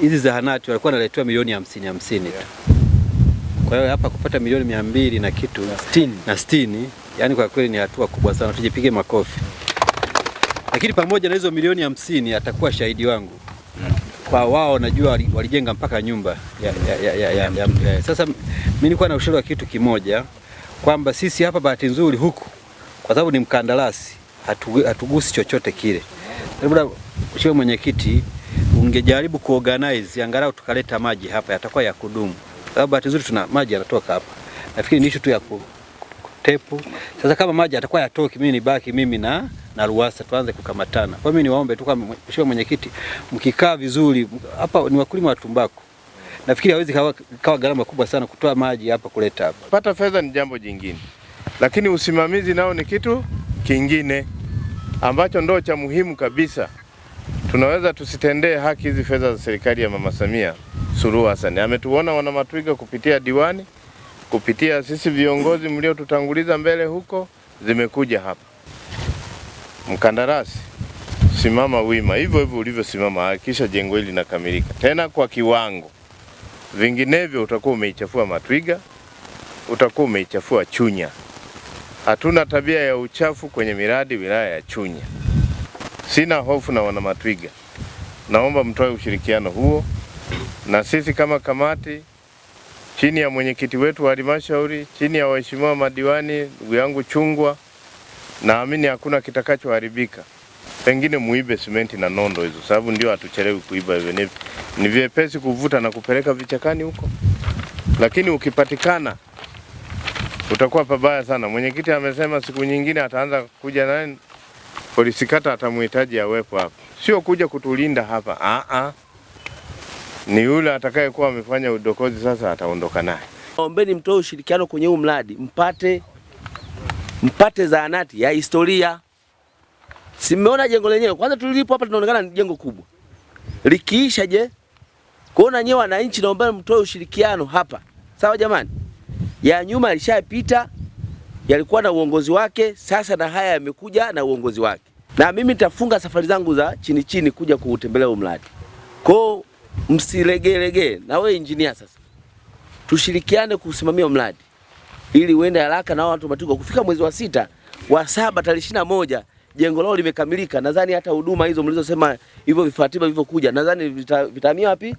hizi zahanati walikuwa wanaletewa milioni 50 tu. Kwa hiyo hapa kupata milioni 200 na kitu na 60, yani kwa kweli ni hatua kubwa sana, tujipige makofi. Lakini pamoja na hizo milioni 50 atakuwa shahidi wangu. Kwa wao najua walijenga mpaka nyumba Sasa mimi nilikuwa na ushauri wa kitu kimoja kwamba sisi hapa bahati nzuri huku kwa sababu ni mkandarasi hatugusi chochote kile. Labda mheshimiwa mwenyekiti ungejaribu kuorganize angalau tukaleta maji hapa yatakuwa ya kudumu. Sababu bahati nzuri tuna maji yanatoka hapa. Nafikiri ni issue tu ya kutepu. Sasa kama maji yatakuwa yatoki mimi nibaki mimi na Ruwasa tuanze kukamatana. Kwa mimi niwaombe tu kama mheshimiwa mwenyekiti mkikaa vizuri hapa ni wakulima wa tumbaku. Nafikiri hawezi kawa gharama kubwa sana kutoa maji hapa kuleta hapa. Pata fedha ni jambo jingine. Lakini usimamizi nao ni kitu kingine ambacho ndo cha muhimu kabisa. Tunaweza tusitendee haki hizi fedha za serikali ya Mama Samia Suluhu Hassan. Ametuona wana Matwiga kupitia diwani, kupitia sisi viongozi mlio tutanguliza mbele huko, zimekuja hapa. Mkandarasi, simama wima hivyo hivyo ulivyosimama, hakikisha jengo hili linakamilika tena kwa kiwango. Vinginevyo utakuwa umeichafua Matwiga, utakuwa umeichafua Chunya. Hatuna tabia ya uchafu kwenye miradi wilaya ya Chunya. Sina hofu na wana Matwiga. Naomba mtoe ushirikiano huo na sisi kama kamati chini ya mwenyekiti wetu wa halmashauri, chini ya waheshimiwa madiwani, ndugu yangu Chungwa, naamini hakuna kitakachoharibika. Pengine muibe simenti na nondo hizo, sababu ndio hatuchelewi kuiba hivyo. Ni vyepesi kuvuta na kupeleka vichakani huko. Lakini ukipatikana utakuwa pabaya sana. Mwenyekiti amesema siku nyingine ataanza kuja nani? Polisi kata atamuhitaji awepo hapa. Sio kuja kutulinda hapa. Ni yule atakayekuwa amefanya udokozi sasa ataondoka naye. Ombeni mtoe ushirikiano kwenye huu mradi, mpate zahanati ya historia. Simeona jengo lenyewe. Kwanza tulipo hapa tunaonekana ni jengo kubwa. Likiisha je? Kuona nyewe wananchi naomba mtoe ushirikiano hapa. Sawa jamani? Ya nyuma yalishapita, yalikuwa na uongozi wake, sasa na haya yamekuja na uongozi wake. Na mimi nitafunga safari zangu za chini chini kuja kuutembelea huu mradi. Kwa msilegee na wewe engineer sasa. Tushirikiane kusimamia mradi ili uende haraka na watu Matwiga kufika mwezi wa 6 wa 7 tarehe 21 jengo lao limekamilika. Nadhani hata huduma hizo mlizosema hivyo vifaa tiba vilivyokuja nadhani vitamia wapi?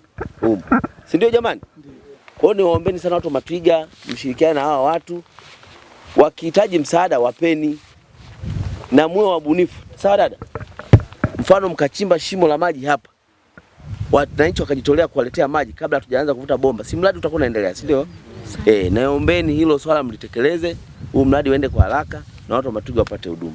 Si ndio jamani? Kwa hiyo niwaombeni sana watu Matwiga mshirikiane na hawa watu. Wakihitaji msaada wapeni na muwe wabunifu. Sawa dada? Mfano mkachimba shimo la maji hapa. Wananchi wakajitolea kuwaletea maji kabla hatujaanza kuvuta bomba. Si mradi utakuwa unaendelea, si ndio? Naombeni hilo swala mlitekeleze, huu mradi uende kwa haraka na watu Matwiga wapate huduma.